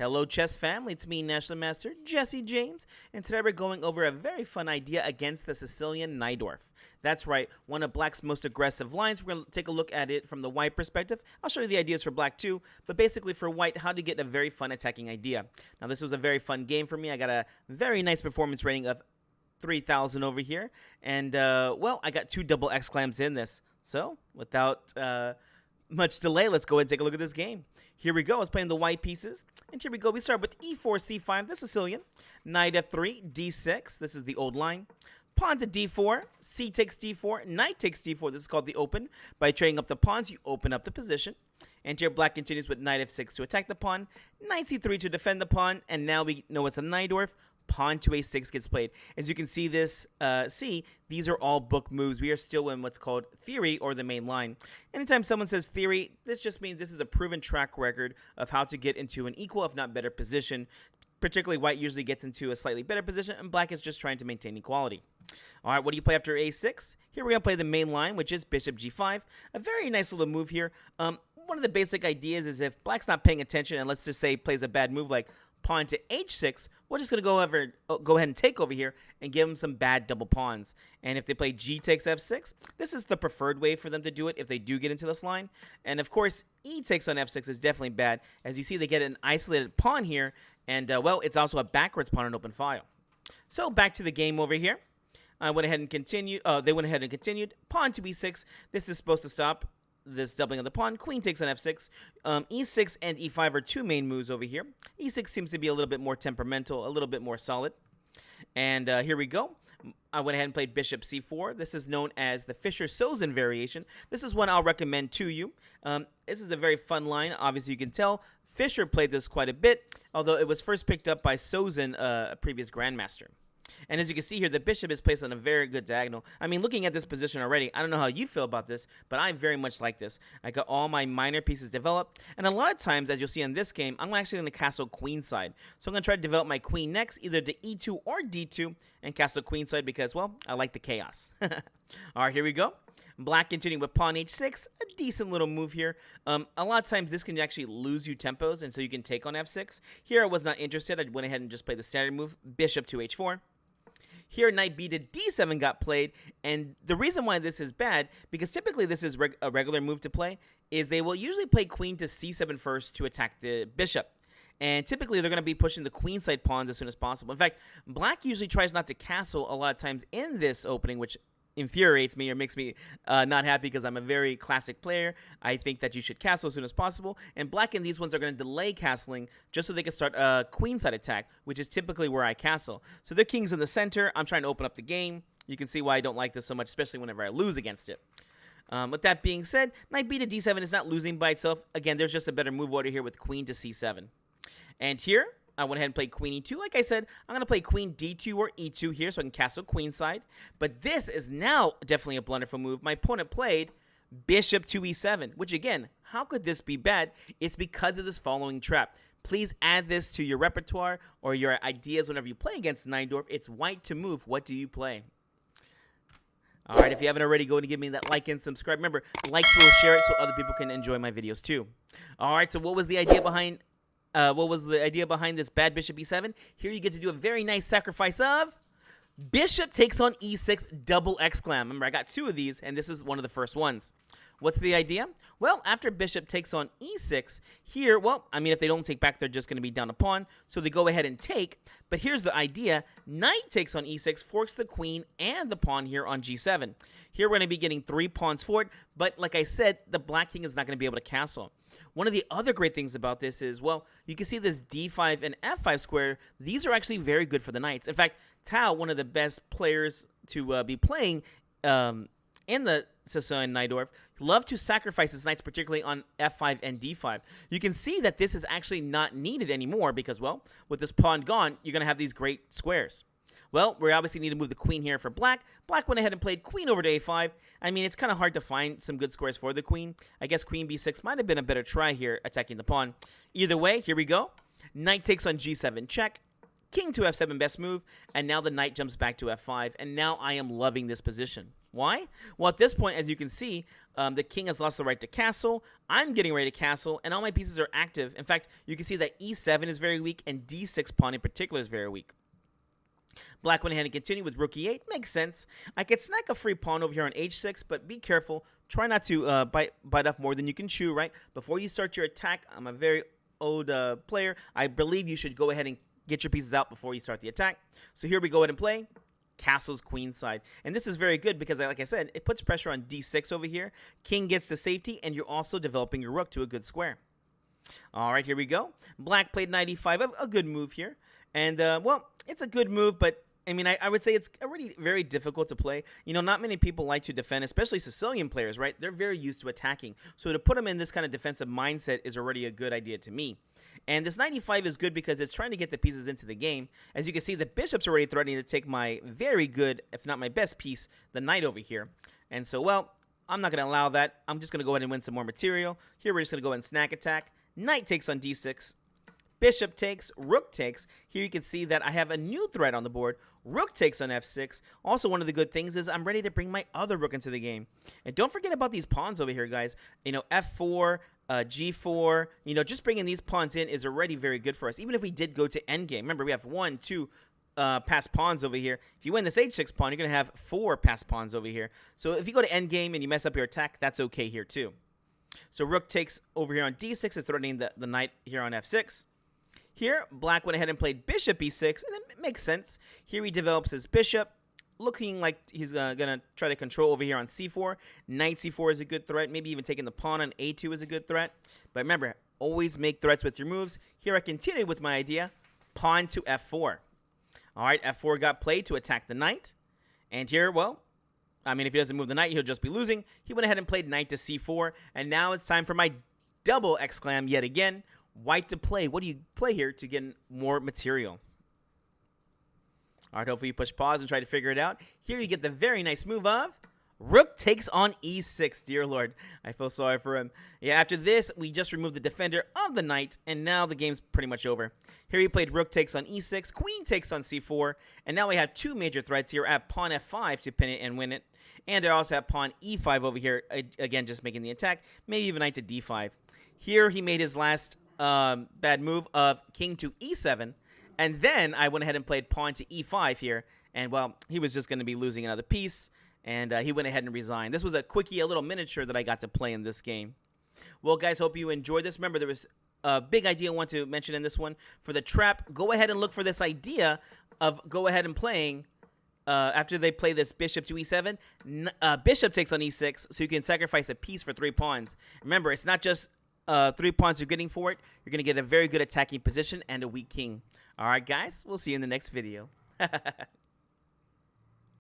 Hello, chess family. It's me, National Master Jesse James, and today we're going over a very fun idea against the Sicilian Najdorf. That's right, one of Black's most aggressive lines. We're going to take a look at it from the White perspective. I'll show you the ideas for Black too, but basically for White, how to get a very fun attacking idea. Now, this was a very fun game for me. I got a very nice performance rating of 3,000 over here, and well, I got 2 double exclams in this. So, without much delay, let's go ahead and take a look at this game. Here we go. I was playing the white pieces. And here we go. We start with e4, c5, the Sicilian. Knight f3, d6. This is the old line. Pawn to d4. C takes d4. Knight takes d4. This is called the open. By trading up the pawns, you open up the position. And here Black continues with knight f6 to attack the pawn. Knight c3 to defend the pawn. And now we know it's a Najdorf. Pawn to a6 gets played. As you can see these are all book moves. We are still in what's called theory, or the main line. Anytime someone says theory, this just means this is a proven track record of how to get into an equal, if not better, position. Particularly White usually gets into a slightly better position, and Black is just trying to maintain equality. All right, what do you play after a6? Here we're going to play the main line, which is bishop g5. A very nice little move here. One of the basic ideas is if Black's not paying attention and let's just say plays a bad move like pawn to h6, we're just going to go ahead and take over here and give them some bad double pawns. And if they play g takes f6, this is the preferred way for them to do it if they do get into this line. And of course, e takes on f6 is definitely bad. As you see, they get an isolated pawn here, and well, it's also a backwards pawn in open file. So back to the game over here. I went ahead and continued. They went ahead and continued. Pawn to b6. This is supposed to stop this doubling of the pawn. Queen takes on f6. E6 and e5 are 2 main moves over here. E6 seems to be a little bit more temperamental, a little bit more solid. And here we go. I went ahead and played bishop c4. This is known as the Fischer-Sozin variation. This is one I'll recommend to you. This is a very fun line. Obviously, you can tell Fischer played this quite a bit, although it was first picked up by Sozin, a previous grandmaster. And as you can see here, the bishop is placed on a very good diagonal. I mean, looking at this position already, I don't know how you feel about this, but I very much like this. I got all my minor pieces developed, and a lot of times, as you'll see in this game, I'm actually going to castle queenside. So I'm going to try to develop my queen next, either to e2 or d2, and castle queenside because, well, I like the chaos. All right, here we go. Black continuing with pawn h6, a decent little move here. A lot of times this can actually lose you tempos, and so you can take on f6. Here I was not interested. I went ahead and just played the standard move, bishop to h4. Here, knight b to d7 got played, and the reason why this is bad, because typically this is a regular move to play, is they will usually play queen to c7 first to attack the bishop. And typically, they're going to be pushing the queenside pawns as soon as possible. In fact, Black usually tries not to castle a lot of times in this opening, which infuriates me or makes me not happy because I'm a very classic player. I think that you should castle as soon as possible. And Black in these ones are going to delay castling just so they can start a queenside attack, which is typically where I castle. So the king's in the center. I'm trying to open up the game. You can see why I don't like this so much, especially whenever I lose against it. With that being said, knight b to d7 is not losing by itself. Again, there's just a better move order here with queen to c7. And here, I went ahead and played queen e2. Like I said, I'm going to play queen d2 or e2 here so I can castle queenside. But this is now definitely a blunderful move. My opponent played bishop to e7, which again, how could this be bad? It's because of this following trap. Please add this to your repertoire or your ideas whenever you play against Najdorf. It's white to move. What do you play? All right, if you haven't already, go and give me that like and subscribe. Remember, likes will share it so other people can enjoy my videos too. All right, so what was the idea behind this bad bishop e7? Here you get to do a very nice sacrifice of bishop takes on e6 double exclam. Remember, I got 2 of these, and this is one of the first ones. What's the idea? Well, after bishop takes on e6, here, well, I mean, if they don't take back, they're just going to be down a pawn, so they go ahead and take. But here's the idea. Knight takes on e6, forks the queen and the pawn here on g7. Here we're going to be getting 3 pawns forward, but like I said, the Black king is not going to be able to castle. One of the other great things about this is, well, you can see this d5 and f5 square. These are actually very good for the knights. In fact, Tao, one of the best players to be playing in the Sicilian Najdorf, loved to sacrifice his knights, particularly on f5 and d5. You can see that this is actually not needed anymore because, well, with this pawn gone, you're going to have these great squares. Well, we obviously need to move the queen here for Black. Black went ahead and played queen over to a5. I mean, it's kind of hard to find some good squares for the queen. I guess queen b6 might have been a better try here, attacking the pawn. Either way, here we go. Knight takes on g7, check. King to f7, best move. And now the knight jumps back to f5. And now I am loving this position. Why? Well, at this point, as you can see, the king has lost the right to castle. I'm getting ready to castle, and all my pieces are active. In fact, you can see that e7 is very weak, and d6 pawn in particular is very weak. Black went ahead and continued with rook e8. Makes sense. I could snack a free pawn over here on h6, but be careful. Try not to bite off more than you can chew, right? Before you start your attack, I'm a very old player. I believe you should go ahead and get your pieces out before you start the attack. So here we go ahead and play castle's queenside. And this is very good because, like I said, it puts pressure on d6 over here. King gets the safety, and you're also developing your rook to a good square. All right, here we go. Black played knight e5, a good move here. And, well, it's a good move, but I mean, I would say it's already very difficult to play. You know, not many people like to defend, especially Sicilian players, right? They're very used to attacking. So to put them in this kind of defensive mindset is already a good idea to me. And this knight e5 is good because it's trying to get the pieces into the game. As you can see, the bishop's already threatening to take my very good, if not my best piece, the knight over here. And so, well, I'm not going to allow that. I'm just going to go ahead and win some more material. Here we're just going to go ahead and snack attack. Knight takes on d6. Bishop takes, rook takes. Here you can see that I have a new threat on the board. Rook takes on f6. Also, one of the good things is I'm ready to bring my other rook into the game. And don't forget about these pawns over here, guys. You know, f4, g4. You know, just bringing these pawns in is already very good for us. Even if we did go to endgame. Remember, we have 1, 2 passed pawns over here. If you win this h6 pawn, you're going to have 4 passed pawns over here. So if you go to endgame and you mess up your attack, that's okay here too. So rook takes over here on d6 is threatening the knight here on f6. Here, Black went ahead and played bishop e6, and it makes sense. Here he develops his bishop, looking like he's going to try to control over here on c4. Knight c4 is a good threat. Maybe even taking the pawn on a2 is a good threat. But remember, always make threats with your moves. Here I continued with my idea, pawn to f4. All right, f4 got played to attack the knight. And here, well, I mean, if he doesn't move the knight, he'll just be losing. He went ahead and played knight to c4. And now it's time for my double exclam yet again. White to play. What do you play here to get more material? All right, hopefully you push pause and try to figure it out. Here you get the very nice move of rook takes on e6. Dear Lord, I feel sorry for him. Yeah, after this, we just removed the defender of the knight, and now the game's pretty much over. Here he played rook takes on e6, queen takes on c4, and now we have 2 major threats here at pawn f5 to pin it and win it. And I also have pawn e5 over here, again, just making the attack, maybe even knight to d5. Here he made his last bad move of king to e7, and then I went ahead and played pawn to e5 here, and well, he was just going to be losing another piece, and he went ahead and resigned. This was a quickie, a little miniature that I got to play in this game. Well, guys, hope you enjoyed this. Remember, there was a big idea I want to mention in this one. For the trap, go ahead and look for this idea of go ahead and playing after they play this bishop to e7, bishop takes on e6, so you can sacrifice a piece for 3 pawns. Remember, it's not just 3 pawns you're getting for it. You're going to get a very good attacking position and a weak king. All right, guys, we'll see you in the next video.